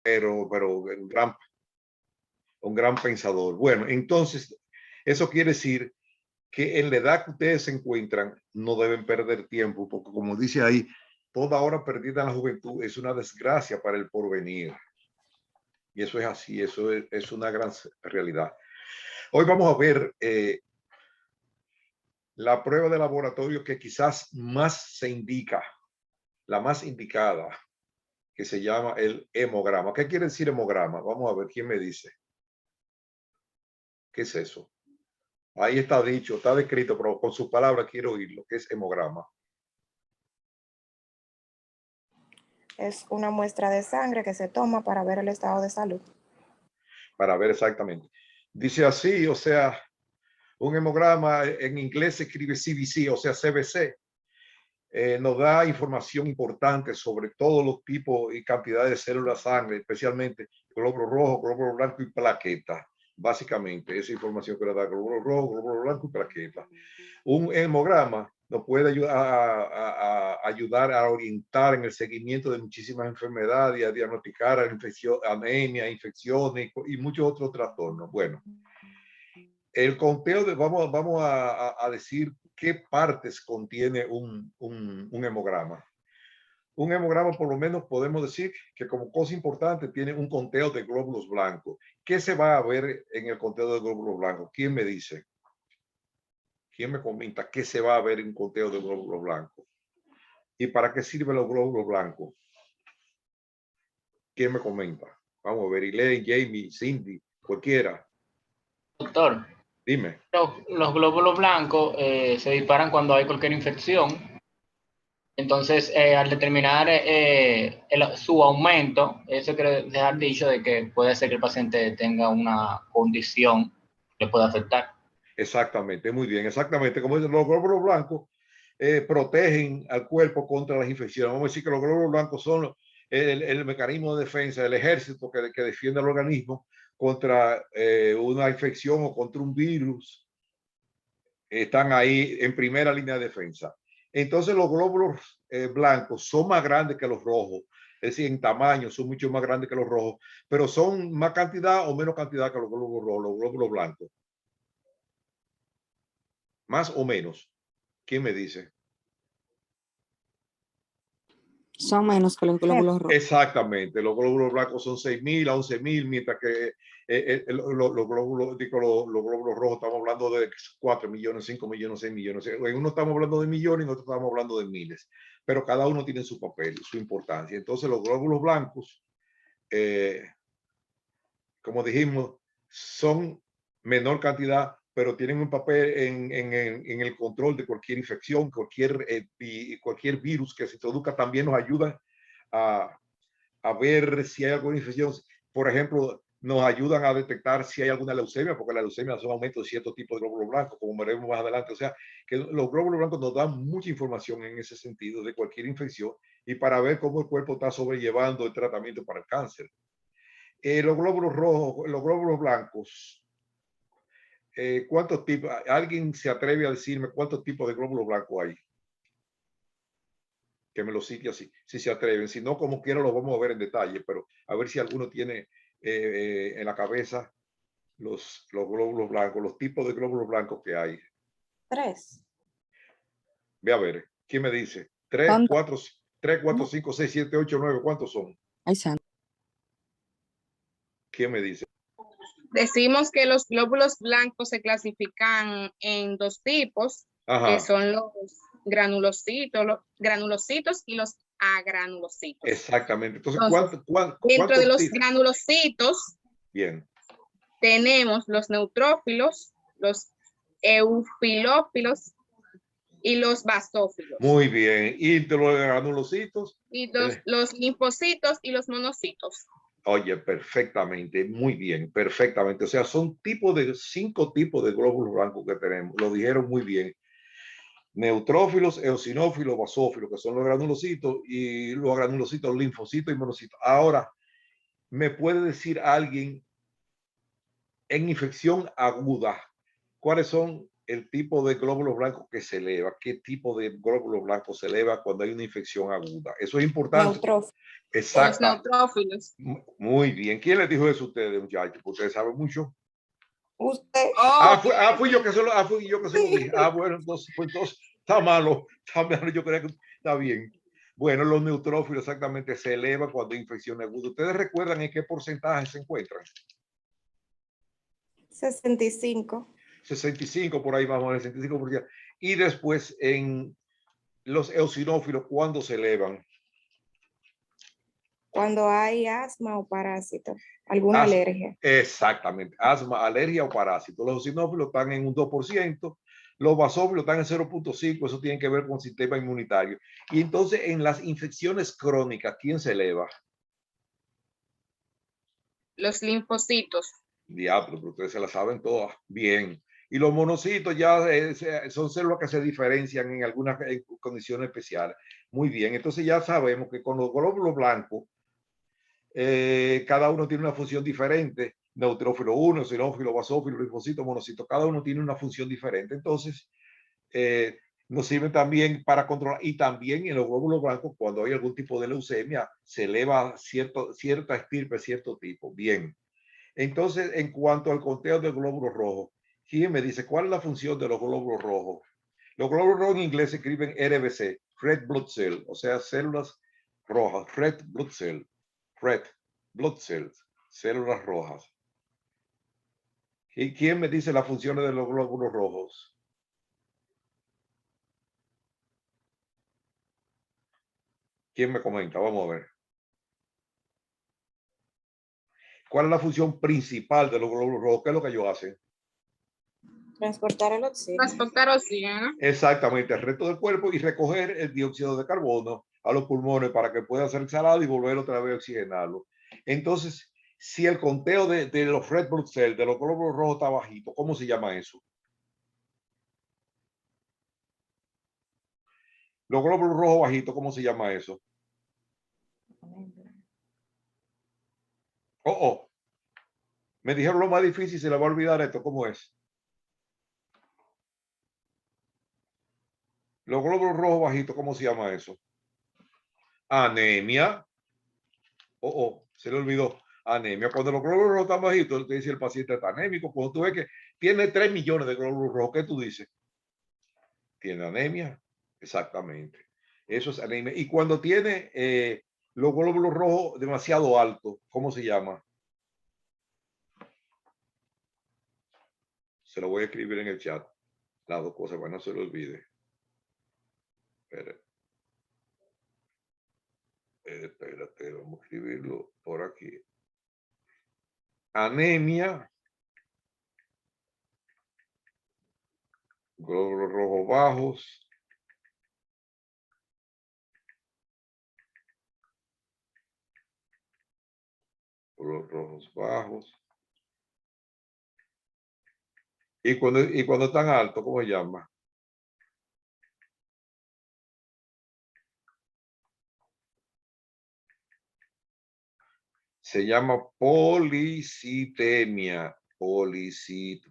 pero un gran pensador. Bueno, entonces, eso quiere decir que en la edad que ustedes se encuentran no deben perder tiempo, porque como dice ahí, toda hora perdida en la juventud es una desgracia para el porvenir. Y eso es así, eso es una gran realidad. Hoy vamos a ver la prueba de laboratorio que quizás más se indica, la más indicada, que se llama el hemograma. ¿Qué quiere decir hemograma? Vamos a ver, ¿quién me dice? ¿Qué es eso? Ahí está dicho, está descrito, pero con sus palabras quiero oírlo. ¿Qué es hemograma? Es una muestra de sangre que se toma para ver el estado de salud. Para ver exactamente. Dice así, o sea, un hemograma en inglés se escribe CBC, o sea, CBC. Nos da información importante sobre todos los tipos y cantidades de células de sangre, especialmente glóbulo rojo, glóbulo blanco y plaquetas. Básicamente, esa información que nos da glóbulo rojo, glóbulo blanco y plaquetas. Un hemograma nos puede ayudar a orientar en el seguimiento de muchísimas enfermedades y a diagnosticar anemia, infecciones y muchos otros trastornos. Bueno, el conteo vamos a decir qué partes contiene un hemograma. Un hemograma, por lo menos podemos decir que como cosa importante tiene un conteo de glóbulos blancos. ¿Qué se va a ver en el conteo de glóbulos blancos? ¿Quién me dice? ¿Quién me comenta qué se va a ver en un conteo de glóbulos blancos? ¿Y para qué sirven los glóbulos blancos? ¿Quién me comenta? Vamos a ver, Elaine, Jamie, Cindy, cualquiera. Doctor, dime. Los glóbulos blancos se disparan cuando hay cualquier infección. Entonces, al determinar su aumento, eso quiere dejar dicho de que puede ser que el paciente tenga una condición que le pueda afectar. Exactamente, muy bien, exactamente. Como dicen, los glóbulos blancos protegen al cuerpo contra las infecciones. Vamos a decir que los glóbulos blancos son el mecanismo de defensa, el ejército que defiende al organismo contra una infección o contra un virus. Están ahí en primera línea de defensa. Entonces los glóbulos blancos son más grandes que los rojos, es decir, en tamaño son mucho más grandes que los rojos, pero son más cantidad o menos cantidad que los glóbulos rojos, los glóbulos blancos. Más o menos. ¿Quién me dice? Son menos que los glóbulos rojos. Exactamente, los glóbulos blancos son 6.000 a 11.000, mientras que los glóbulos rojos estamos hablando de 4 millones, 5 millones, 6 millones. En uno estamos hablando de millones, en otro estamos hablando de miles, pero cada uno tiene su papel, su importancia. Entonces los glóbulos blancos, como dijimos, son menor cantidad, pero tienen un papel en el control de cualquier infección, cualquier virus que se introduzca. También nos ayudan a ver si hay alguna infección. Por ejemplo, nos ayudan a detectar si hay alguna leucemia, porque la leucemia es un aumento de cierto tipo de glóbulos blancos, como veremos más adelante. O sea, que los glóbulos blancos nos dan mucha información en ese sentido de cualquier infección y para ver cómo el cuerpo está sobrellevando el tratamiento para el cáncer. Los glóbulos rojos, los glóbulos blancos, ¿cuántos tipos? ¿Alguien se atreve a decirme cuántos tipos de glóbulos blancos hay? Que me lo cite así, si se atreven. Si no, como quiera, lo vamos a ver en detalle, pero a ver si alguno tiene en la cabeza los glóbulos blancos, los tipos de glóbulos blancos que hay. 3. Ve a ver, ¿quién me dice? 3, 4, 5, 6, 7, 8, 9, ¿cuántos son? Ay, santo. ¿Quién me dice? Decimos que los glóbulos blancos se clasifican en 2 tipos, que son los granulocitos y los agranulocitos. Exactamente. Entonces, dentro de los granulocitos, bien, tenemos los neutrófilos, los eufilófilos y los basófilos. Muy bien. Y de los granulocitos. Y los linfocitos y los monocitos. Oye, perfectamente, muy bien, perfectamente. O sea, son 5 tipos de glóbulos blancos que tenemos. Lo dijeron muy bien. Neutrófilos, eosinófilos, basófilos, que son los granulocitos, y los granulocitos, linfocitos y monocitos. Ahora, ¿me puede decir alguien en infección aguda cuáles son el tipo de glóbulos blancos que se eleva, qué tipo de glóbulos blancos se eleva cuando hay una infección aguda. Eso es importante. Neutrófilos. Exacto. Los neutrófilos. Muy bien. ¿Quién les dijo eso a ustedes, muchachos? Ustedes saben mucho. Usted. Fui yo que se lo dije. Bueno, entonces, pues, entonces está malo. Yo creo que está bien. Bueno, los neutrófilos exactamente se elevan cuando hay infección aguda. ¿Ustedes recuerdan en qué porcentaje se encuentran? 65. 65, por ahí vamos, el 65%. Y después en los eosinófilos, ¿cuándo se elevan? Cuando hay asma o parásito, alguna alergia. Exactamente, asma, alergia o parásito. Los eosinófilos están en un 2%, los basófilos están en 0.5%, eso tiene que ver con el sistema inmunitario. Y entonces en las infecciones crónicas, ¿quién se eleva? Los linfocitos. Diablo, pero ustedes se la saben todas. Bien. Y los monocitos ya son células que se diferencian en algunas condiciones especiales. Muy bien, entonces ya sabemos que con los glóbulos blancos, cada uno tiene una función diferente. Neutrófilo 1, eosinófilo, basófilo, linfocito, monocito, cada uno tiene una función diferente. Entonces, nos sirven también para controlar, y también en los glóbulos blancos, cuando hay algún tipo de leucemia, se eleva cierta estirpe, cierto tipo. Bien. Entonces, en cuanto al conteo de glóbulos rojos, ¿quién me dice cuál es la función de los glóbulos rojos? Los glóbulos rojos en inglés se escriben RBC, Red Blood Cell, o sea, células rojas, Red Blood Cell, Red Blood Cells, células rojas. ¿Y quién me dice las funciones de los glóbulos rojos? ¿Quién me comenta? Vamos a ver. ¿Cuál es la función principal de los glóbulos rojos? ¿Qué es lo que ellos hacen? Transportar el oxígeno. Transportar oxígeno. Exactamente, el resto del cuerpo y recoger el dióxido de carbono a los pulmones para que pueda ser exhalado y volver otra vez a oxigenarlo. Entonces, si el conteo de los red blood cells, de los glóbulos rojos está bajito, ¿cómo se llama eso? Los glóbulos rojos bajitos, ¿cómo se llama eso? Me dijeron lo más difícil, se le va a olvidar esto, ¿cómo es? Los glóbulos rojos bajitos, ¿cómo se llama eso? Anemia. Se le olvidó. Anemia. Cuando los glóbulos rojos están bajitos, te dice el paciente está anémico. Cuando tú ves que tiene 3 millones de glóbulos rojos, ¿qué tú dices? Tiene anemia. Exactamente. Eso es anemia. Y cuando tiene los glóbulos rojos demasiado altos, ¿cómo se llama? Se lo voy a escribir en el chat. Las dos cosas, para no se lo olvide. Espérate, vamos a escribirlo por aquí. Anemia, glóbulos rojos bajos, glóbulos rojos bajos. Y cuando están altos, ¿cómo se llama? Se llama policitemia. Se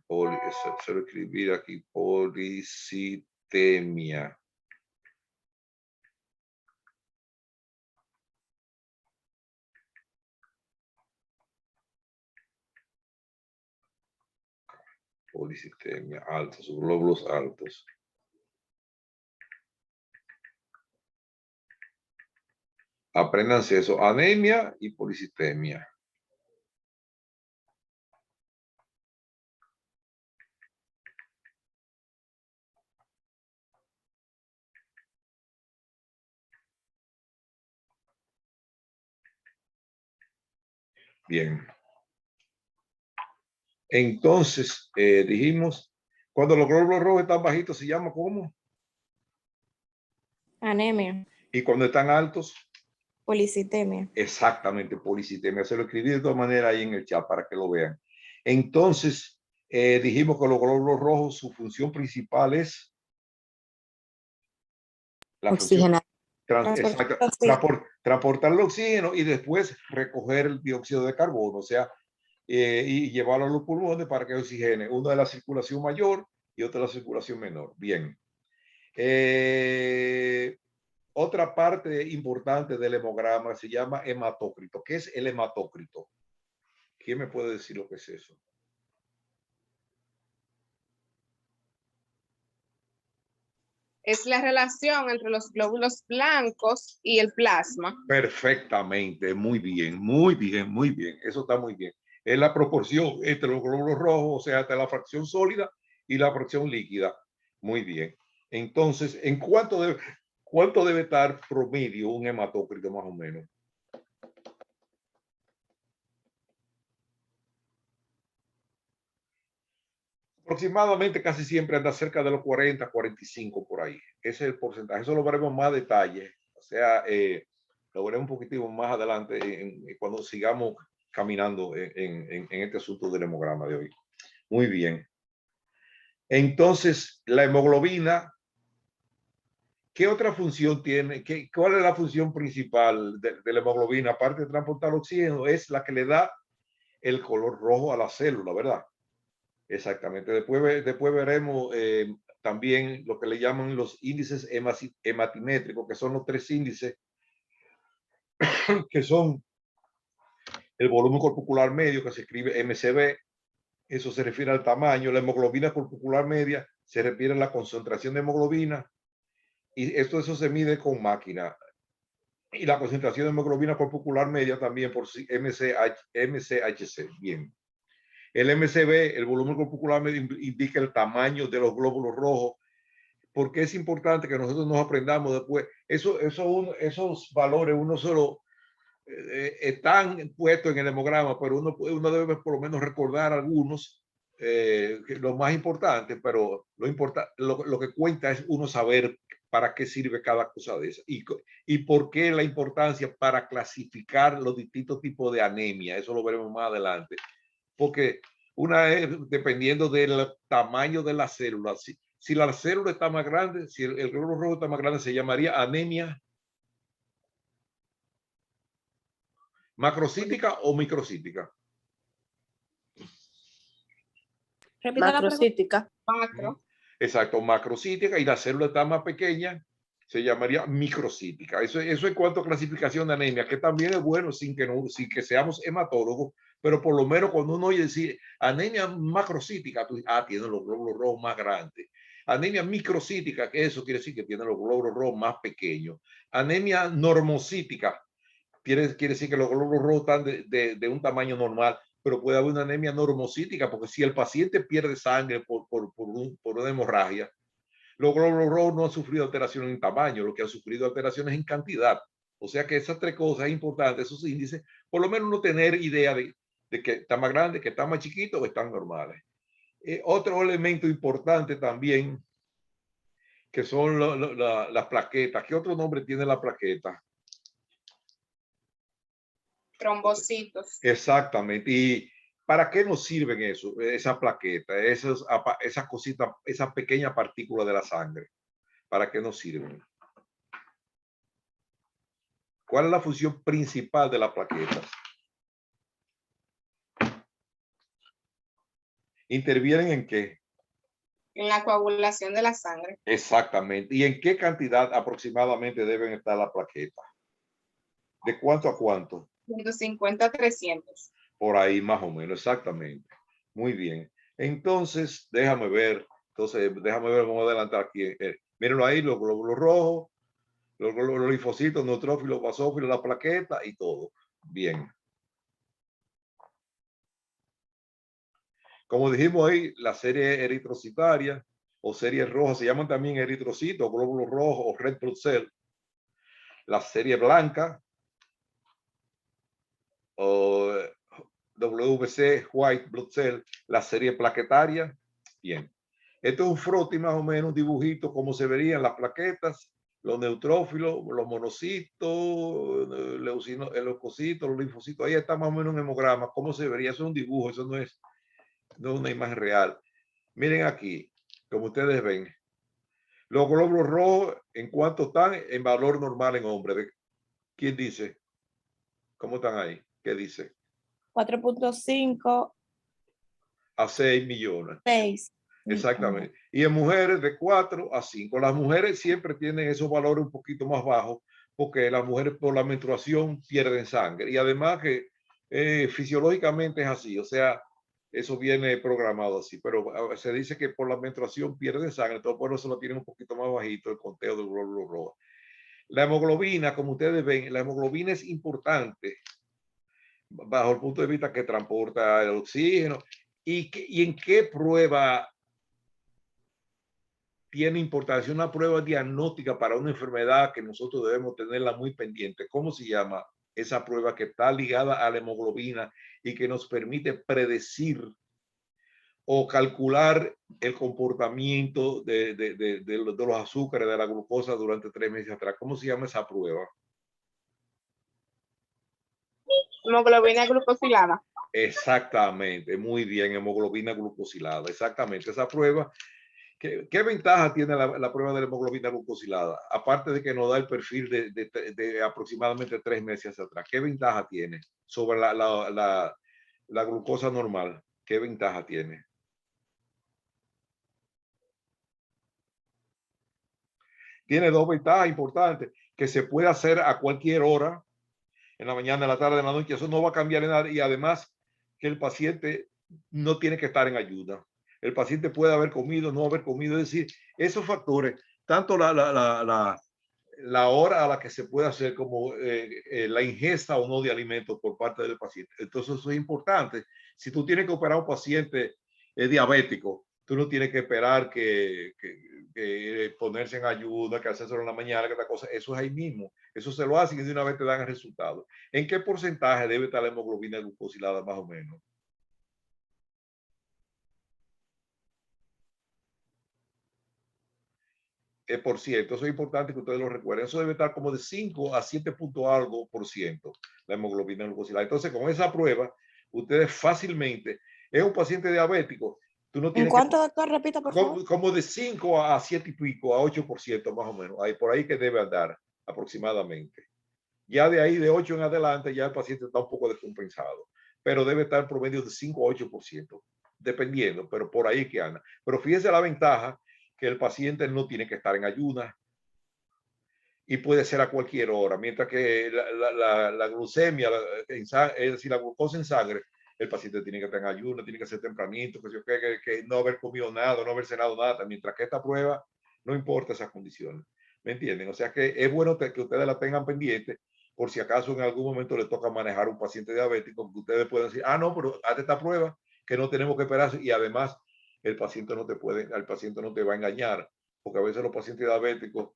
lo escribir aquí, policitemia. Policitemia, altos, glóbulos altos. Apréndanse eso, anemia y policitemia. Bien. Entonces, dijimos, cuando los glóbulos rojos están bajitos, ¿se llama cómo? Anemia. Y cuando están altos, policitemia. Exactamente, policitemia. Se lo escribí de todas maneras ahí en el chat para que lo vean. Entonces, dijimos que los glóbulos rojos, su función principal es la Oxigenar. transportar el oxígeno y después recoger el dióxido de carbono, o sea, y llevarlo a los pulmones para que oxigene. Una de la circulación mayor y otra la circulación menor. Bien. Otra parte importante del hemograma se llama hematócrito. ¿Qué es el hematócrito? ¿Quién me puede decir lo que es eso? Es la relación entre los glóbulos blancos y el plasma. Perfectamente, muy bien, muy bien, muy bien. Eso está muy bien. Es la proporción entre los glóbulos rojos, o sea, entre la fracción sólida y la fracción líquida. Muy bien. Entonces, ¿en cuánto debe estar promedio un hematócrito más o menos? Aproximadamente casi siempre anda cerca de los 40, 45 por ahí. Ese es el porcentaje. Eso lo veremos más detalle. O sea, lo veremos un poquitito más adelante cuando sigamos caminando en este asunto del hemograma de hoy. Muy bien. Entonces, la hemoglobina, ¿qué otra función tiene? ¿Cuál es la función principal de la hemoglobina? Aparte de transportar oxígeno, es la que le da el color rojo a la célula, ¿verdad? Exactamente. Después veremos también lo que le llaman los índices hematimétricos, que son los 3 índices, que son el volumen corpuscular medio, que se escribe MCB, eso se refiere al tamaño, la hemoglobina corpuscular media se refiere a la concentración de hemoglobina, y eso se mide con máquina. Y la concentración de hemoglobina corpuscular media también por MCHC. Bien. El MCB, el volumen corpuscular medio, indica el tamaño de los glóbulos rojos, porque es importante que nosotros nos aprendamos después. Esos valores uno solo están puestos en el hemograma, pero uno debe por lo menos recordar algunos, los más importantes, pero lo que cuenta es uno saber para qué sirve cada cosa de esas y por qué la importancia para clasificar los distintos tipos de anemia. Eso lo veremos más adelante, porque una es dependiendo del tamaño de la célula. Si la célula está más grande, si el glóbulo rojo está más grande, se llamaría anemia macrocítica o microcítica. Macrocítica. Macro. Exacto, macrocítica, y la célula está más pequeña, se llamaría microcítica. Eso en cuanto a clasificación de anemia, que también es bueno sin que seamos hematólogos, pero por lo menos cuando uno oye decir anemia macrocítica, tú dices, tiene los glóbulos rojos más grandes. Anemia microcítica, que eso quiere decir que tiene los glóbulos rojos más pequeños. Anemia normocítica, quiere decir que los glóbulos rojos están de un tamaño normal, pero puede haber una anemia normocítica, porque si el paciente pierde sangre por una hemorragia, los glóbulos rojos no han sufrido alteraciones en tamaño, lo que han sufrido alteraciones en cantidad. O sea que esas 3 cosas es importante, esos índices, por lo menos no tener idea de que está más grande, que está más chiquito o están normales. Otro elemento importante también, que son las plaquetas. ¿Qué otro nombre tiene la plaqueta? Trombocitos. Exactamente. ¿Y para qué nos sirven eso? Esa plaqueta, esas cositas, esas pequeñas partículas de la sangre. ¿Para qué nos sirven? ¿Cuál es la función principal de las plaquetas? ¿Intervienen en qué? En la coagulación de la sangre. Exactamente. ¿Y en qué cantidad aproximadamente deben estar las plaquetas? ¿De cuánto a cuánto? 150 a 300. Por ahí más o menos, exactamente. Muy bien. Entonces, déjame ver. Vamos a adelantar aquí. Mírenlo ahí, los glóbulos rojos, los linfocitos, neutrófilos, basófilos, la plaqueta y todo. Bien. Como dijimos ahí, la serie eritrocitaria o serie roja se llaman también eritrocitos, glóbulos rojos o red blood cell. La serie blanca o WBC, white blood cell, la serie plaquetaria. Bien. Esto es un frotis más o menos, un dibujito, como se verían las plaquetas, los neutrófilos, los monocitos, el leucocito, los linfocitos. Ahí está más o menos un hemograma. ¿Cómo se vería? Eso es un dibujo, eso no es una imagen real. Miren aquí, como ustedes ven, los glóbulos rojos, ¿en cuánto están? En valor normal en hombre. ¿Quién dice? ¿Cómo están ahí? ¿Qué dice? 4.5 a 6 millones. 6. Exactamente. Y en mujeres de 4 a 5. Las mujeres siempre tienen esos valores un poquito más bajos porque las mujeres por la menstruación pierden sangre. Y además que fisiológicamente es así. O sea, eso viene programado así. Pero se dice que por la menstruación pierden sangre. Entonces por eso lo tienen un poquito más bajito el conteo del glóbulo rojo. La hemoglobina, como ustedes ven, la hemoglobina es importante bajo el punto de vista que transporta el oxígeno. ¿Y en qué prueba tiene importancia? Una prueba diagnóstica para una enfermedad que nosotros debemos tenerla muy pendiente. ¿Cómo se llama esa prueba que está ligada a la hemoglobina y que nos permite predecir o calcular el comportamiento de los azúcares, de la glucosa durante 3 meses atrás? ¿Cómo se llama esa prueba? Hemoglobina glucosilada. Exactamente, muy bien, hemoglobina glucosilada. Exactamente, esa prueba. ¿Qué ventaja tiene la prueba de la hemoglobina glucosilada? Aparte de que nos da el perfil de aproximadamente 3 meses atrás. ¿Qué ventaja tiene sobre la glucosa normal? ¿Qué ventaja tiene? Tiene 2 ventajas importantes, que se puede hacer a cualquier hora, en la mañana, en la tarde, en la noche. Eso no va a cambiar en nada. Y además que el paciente no tiene que estar en ayuda. El paciente puede haber comido, no haber comido. Es decir, esos factores, tanto la hora a la que se puede hacer como la ingesta o no de alimentos por parte del paciente. Entonces eso es importante. Si tú tienes que operar a un paciente diabético, tú no tienes que esperar que ponerse en ayuda, que hacerlo en la mañana, que otra cosa. Eso es ahí mismo. Eso se lo hacen y de una vez te dan el resultado. ¿En qué porcentaje debe estar la hemoglobina glucosilada más o menos? Por ciento. Eso es importante que ustedes lo recuerden. Eso debe estar como de 5 a 7 punto algo por ciento la hemoglobina glucosilada. Entonces, con esa prueba, ustedes fácilmente, es un paciente diabético, tú no ¿En tienes cuánto, doctor? Repita, por favor. como de 5 a 7 y pico, a 8% más o menos. Por ahí que debe andar aproximadamente. Ya de ahí, de 8 en adelante, ya el paciente está un poco descompensado, pero debe estar en promedio de 5 a 8%, dependiendo, pero por ahí que anda. Pero fíjese la ventaja, que el paciente no tiene que estar en ayunas y puede ser a cualquier hora, mientras que la glucemia, es decir, la glucosa en sangre, el paciente tiene que estar en ayunas, tiene que ser tempranito, que no haber comido nada, no haber cenado nada, mientras que esta prueba no importa esas condiciones. ¿Me entienden? O sea que es bueno que ustedes la tengan pendiente por si acaso en algún momento le toca manejar un paciente diabético, que ustedes pueden decir, no, pero hazte esta prueba, que no tenemos que esperar, y además el paciente no te va a engañar, porque a veces los pacientes diabéticos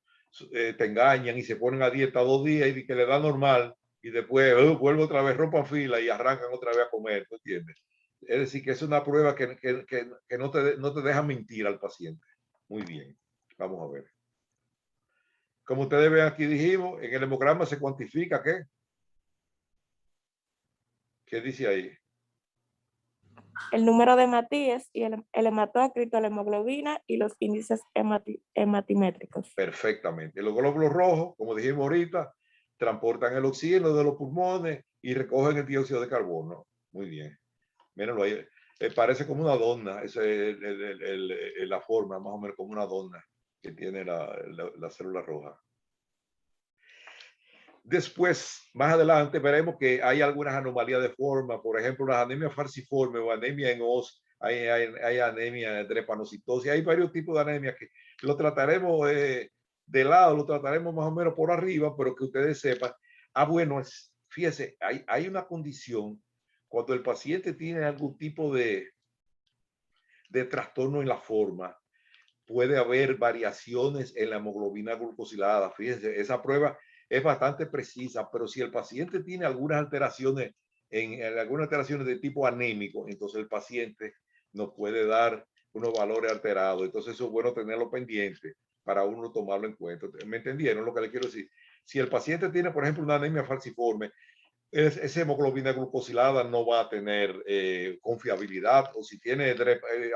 te engañan y se ponen a dieta 2 días y que le da normal y después vuelve otra vez, rompan fila y arrancan otra vez a comer, ¿tú entiendes? Es decir, que es una prueba que no te deja mentir al paciente. Muy bien, vamos a ver. Como ustedes ven aquí, dijimos, en el hemograma se cuantifica ¿qué? ¿Qué dice ahí? El número de hematíes y el hematócrito, la hemoglobina y los índices hematimétricos. Perfectamente. Los glóbulos rojos, como dijimos ahorita, transportan el oxígeno de los pulmones y recogen el dióxido de carbono. Muy bien. Mírenlo ahí. Parece como una dona. Esa es la forma, más o menos como una dona que tiene la célula roja. Después, más adelante, veremos que hay algunas anomalías de forma, por ejemplo, las anemias falciformes o anemia en os, hay anemia de drepanocitosis, hay varios tipos de anemia que lo trataremos de lado, lo trataremos más o menos por arriba, pero que ustedes sepan. Bueno, fíjese, hay una condición cuando el paciente tiene algún tipo de trastorno en la forma, puede haber variaciones en la hemoglobina glucosilada. Fíjense, esa prueba es bastante precisa, pero si el paciente tiene algunas alteraciones, algunas alteraciones de tipo anémico, entonces el paciente nos puede dar unos valores alterados. Entonces eso es bueno tenerlo pendiente para uno tomarlo en cuenta. ¿Me entendieron lo que le quiero decir? Si el paciente tiene, por ejemplo, una anemia falciforme, esa hemoglobina glucosilada no va a tener confiabilidad, o si tiene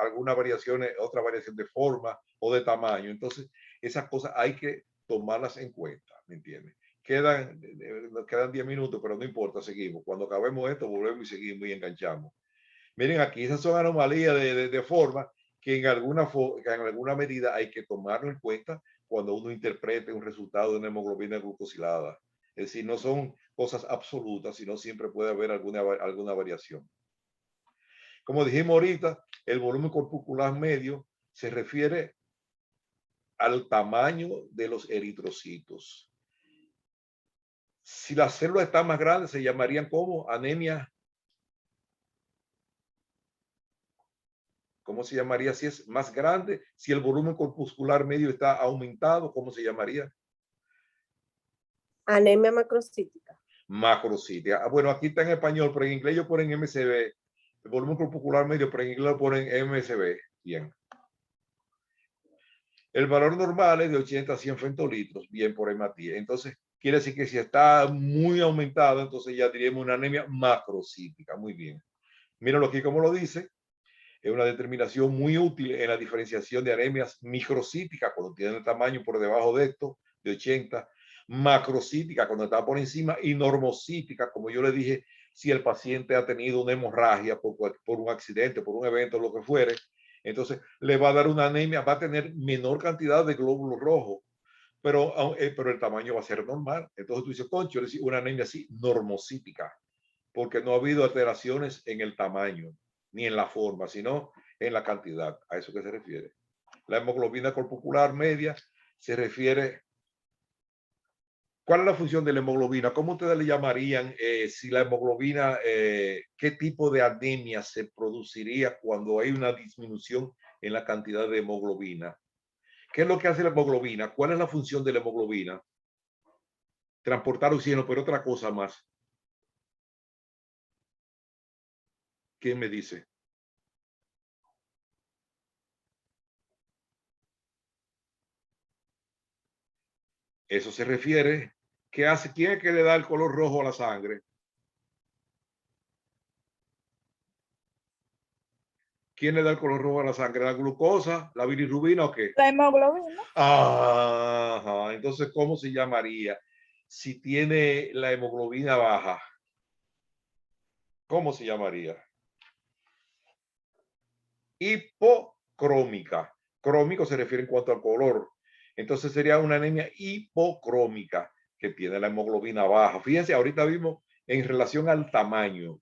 alguna variación, otra variación de forma o de tamaño. Entonces, esas cosas hay que tomarlas en cuenta, ¿me entiendes? Quedan 10 minutos, pero no importa, seguimos. Cuando acabemos esto, volvemos y seguimos y enganchamos. Miren aquí, esas son anomalías de forma que en alguna medida hay que tomarlo en cuenta cuando uno interprete un resultado de una hemoglobina glucosilada. Es decir, no son cosas absolutas, sino siempre puede haber alguna variación. Como dijimos ahorita, el volumen corpuscular medio se refiere al tamaño de los eritrocitos. Si las células están más grandes, se llamarían como anemia. ¿Cómo se llamaría si es más grande? Si el volumen corpuscular medio está aumentado, ¿cómo se llamaría? Anemia macrocítica. Macrocítica. Bueno, aquí está en español, pero en inglés ellos ponen MCB. El volumen corpuscular medio, pero en inglés lo ponen MCB. Bien. El valor normal es de 80 a 100 femtolitros, bien por hematía. Entonces, quiere decir que si está muy aumentado, entonces ya diríamos una anemia macrocítica. Muy bien. Mírenlo aquí como lo dice. Es una determinación muy útil en la diferenciación de anemias microcíticas cuando tienen el tamaño por debajo de esto, de 80, macrocítica cuando está por encima y normocítica, como yo le dije, si el paciente ha tenido una hemorragia por un accidente, por un evento, lo que fuere, entonces le va a dar una anemia, va a tener menor cantidad de glóbulos rojos, pero el tamaño va a ser normal. Entonces tú dices, concho, una anemia así, normocítica, porque no ha habido alteraciones en el tamaño ni en la forma, sino en la cantidad. A eso que se refiere. La hemoglobina corpuscular media se refiere. ¿Cuál es la función de la hemoglobina? ¿Cómo ustedes le llamarían si la hemoglobina, qué tipo de anemia se produciría cuando hay una disminución en la cantidad de hemoglobina? ¿Qué es lo que hace la hemoglobina? ¿Cuál es la función de la hemoglobina? Transportar oxígeno, pero otra cosa más. ¿Quién me dice? Eso se refiere, ¿qué hace? ¿Quién es que le da el color rojo a la sangre? ¿Quién le da el color rojo a la sangre? ¿La glucosa, la bilirrubina o qué? La hemoglobina. Ajá. Entonces, ¿cómo se llamaría? Si tiene la hemoglobina baja, ¿cómo se llamaría? Hipocrómica. Crómico se refiere en cuanto al color. Entonces sería una anemia hipocrómica que tiene la hemoglobina baja. Fíjense, ahorita vimos en relación al tamaño.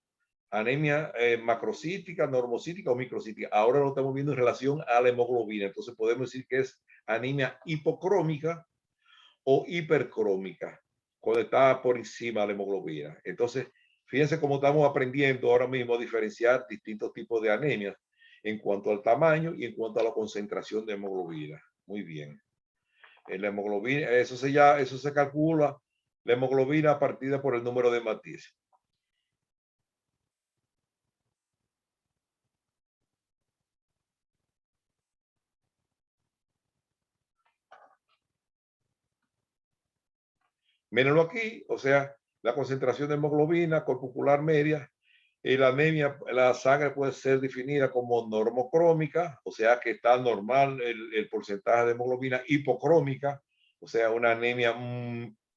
Anemia macrocítica, normocítica o microcítica. Ahora lo estamos viendo en relación a la hemoglobina. Entonces podemos decir que es anemia hipocrómica o hipercrómica, cuando está por encima de la hemoglobina. Entonces, fíjense cómo estamos aprendiendo ahora mismo a diferenciar distintos tipos de anemias en cuanto al tamaño y en cuanto a la concentración de hemoglobina. Muy bien. En la hemoglobina, eso se calcula la hemoglobina partida por el número de Matisse. Mírenlo aquí, o sea, la concentración de hemoglobina corpuscular media y la anemia, la sangre puede ser definida como normocrómica, o sea que está normal el porcentaje de hemoglobina, hipocrómica, o sea, una anemia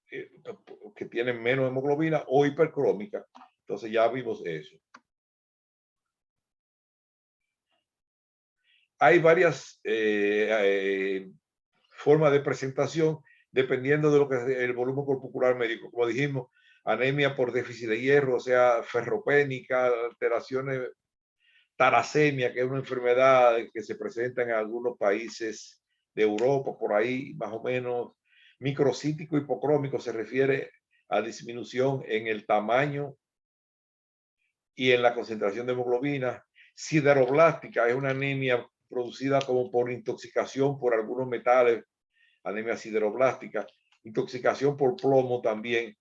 que tiene menos hemoglobina, o hipercrómica. Entonces ya vimos eso. Hay varias formas de presentación dependiendo de lo que es el volumen corpuscular médico. Como dijimos, anemia por déficit de hierro, o sea, ferropénica, alteraciones, talasemia, que es una enfermedad que se presenta en algunos países de Europa, por ahí más o menos. Microcítico hipocrómico se refiere a disminución en el tamaño y en la concentración de hemoglobina. Sideroblástica es una anemia producida como por intoxicación por algunos metales, anemia sideroblástica. Intoxicación por plomo también.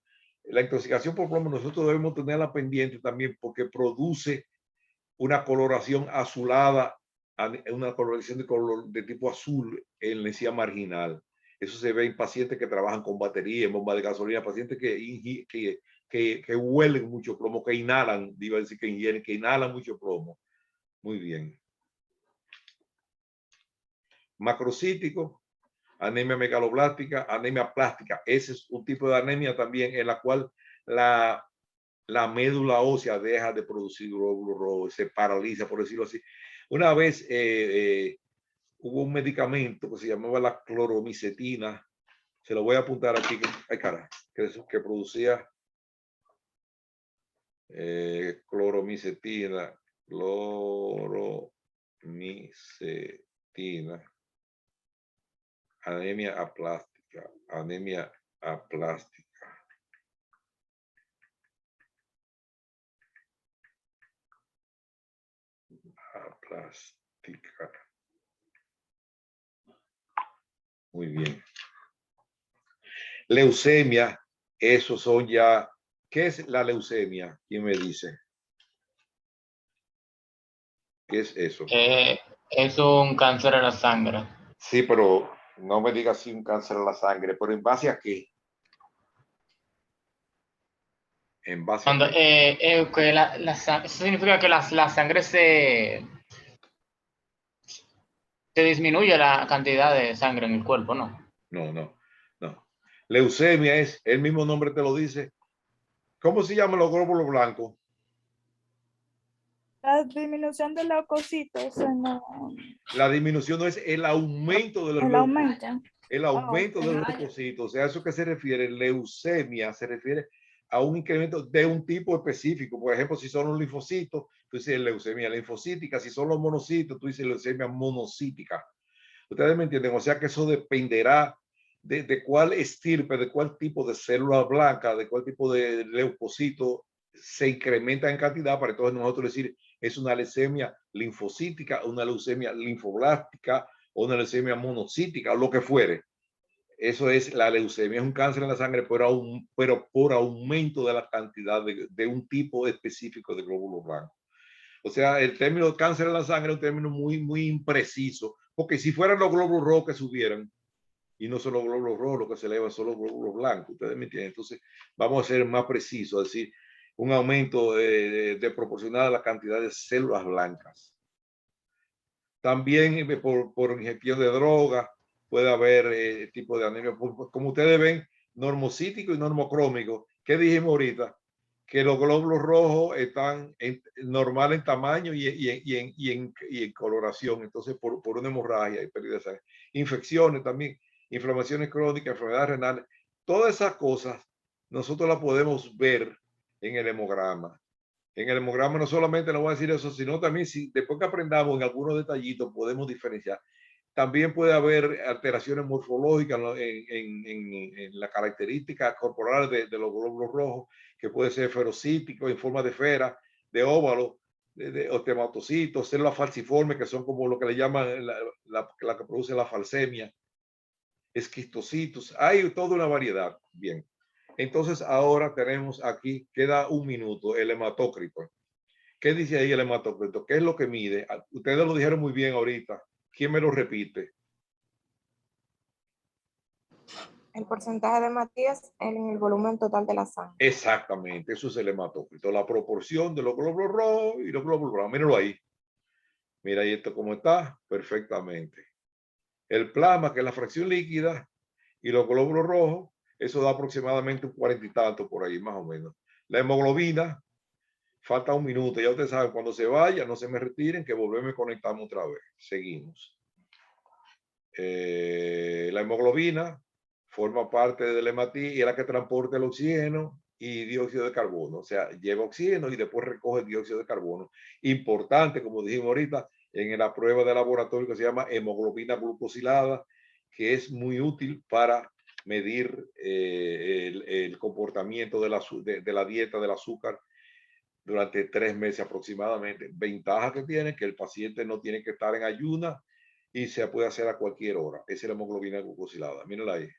La intoxicación por plomo nosotros debemos tenerla pendiente también porque produce una coloración azulada, una coloración de tipo azul en la encía marginal. Eso se ve en pacientes que trabajan con batería, en bomba de gasolina, pacientes que huelen mucho plomo, que inhalan, iba a decir que ingieren, que inhalan mucho plomo. Muy bien. Macrocítico, anemia megaloblástica, anemia plástica. Ese es un tipo de anemia también en la cual la la médula ósea deja de producir glóbulos rojos, se paraliza, por decirlo así. Una vez hubo un medicamento que se llamaba la cloromicetina, se lo voy a apuntar aquí, ay cara, que producía cloromicetina, anemia aplástica, Muy bien. Leucemia, esos son ya. ¿Qué es la leucemia? ¿Quién me dice? ¿Qué es eso? Es un cáncer en la sangre. Sí, pero no me digas si un cáncer en la sangre, pero ¿en base a qué? ¿En base a qué? Que eso significa que la sangre se disminuye la cantidad de sangre en el cuerpo, ¿no? No. Leucemia es, el mismo nombre te lo dice. ¿Cómo se llaman los glóbulos blancos? La disminución de leucocitos. No. La disminución no es el aumento de los El aumento. El aumento de los leucocitos. O sea, ¿a eso que se refiere? Leucemia se refiere a un incremento de un tipo específico. Por ejemplo, si son los linfocitos, tú dices leucemia linfocítica. Si son los monocitos, tú dices leucemia monocítica. Ustedes me entienden. O sea que eso dependerá de cuál estirpe, de cuál tipo de célula blanca, de cuál tipo de leucocito se incrementa en cantidad para entonces nosotros decir es una leucemia linfocítica, una leucemia linfoblástica o una leucemia monocítica o lo que fuere. Eso es la leucemia, es un cáncer en la sangre, pero por aumento de la cantidad de un tipo específico de glóbulos blancos. O sea, el término cáncer en la sangre es un término muy impreciso, porque si fueran los glóbulos rojos que subieran, y no son los glóbulos rojos los que se elevan, son los glóbulos blancos, ustedes me entienden. Entonces, vamos a ser más precisos, es decir, un aumento de proporcional a la cantidad de células blancas. También por ingestión de droga puede haber tipo de anemia. Como ustedes ven, normocítico y normocrómico. ¿Qué dijimos ahorita? Que los glóbulos rojos están normal en tamaño y en coloración. Entonces, por una hemorragia y pérdida de sangre. Infecciones también, inflamaciones crónicas, enfermedades renales. Todas esas cosas nosotros las podemos ver en el hemograma. En el hemograma no solamente le voy a decir eso, sino también si después que aprendamos en algunos detallitos podemos diferenciar. También puede haber alteraciones morfológicas en la característica corporal de los glóbulos rojos, que puede ser ferocítico en forma de esfera, de óvalo, de ostematocitos, células falciformes, que son como lo que le llaman la que produce la falsemia, esquistocitos. Hay toda una variedad. Bien. Entonces ahora tenemos aquí, queda un minuto, el hematócrito. ¿Qué dice ahí el hematócrito? ¿Qué es lo que mide? Ustedes lo dijeron muy bien ahorita. ¿Quién me lo repite? El porcentaje de Matías en el volumen total de la sangre. Exactamente, eso es el hematócrito. La proporción de los glóbulos rojos y los glóbulos blancos. Míralo ahí. Mira ahí esto cómo está. Perfectamente. El plasma, que es la fracción líquida, y los glóbulos rojos, eso da aproximadamente un 40 y tanto por ahí, más o menos. La hemoglobina, falta un minuto. Ya ustedes saben, cuando se vaya, no se me retiren, que volvemos y conectamos otra vez. Seguimos. La hemoglobina forma parte del hematí y es la que transporta el oxígeno y dióxido de carbono. O sea, lleva oxígeno y después recoge dióxido de carbono. Importante, como dijimos ahorita, en la prueba de laboratorio que se llama hemoglobina glucosilada, que es muy útil para medir el comportamiento de la dieta del azúcar durante 3 meses aproximadamente. Ventaja que tiene que el paciente no tiene que estar en ayuna y se puede hacer a cualquier hora. Esa es la hemoglobina glucosilada. Mírenla ahí.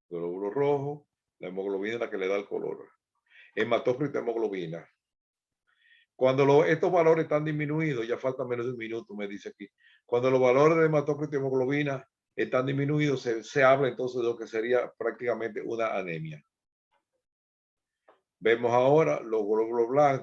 Glóbulo rojo, la hemoglobina es la que le da el color. Hematócrito, hemoglobina. Cuando estos valores están disminuidos, ya falta menos de un minuto, me dice aquí. Cuando los valores de hematócrito y hemoglobina están disminuidos, se habla entonces de lo que sería prácticamente una anemia. Vemos ahora los glóbulos blancos.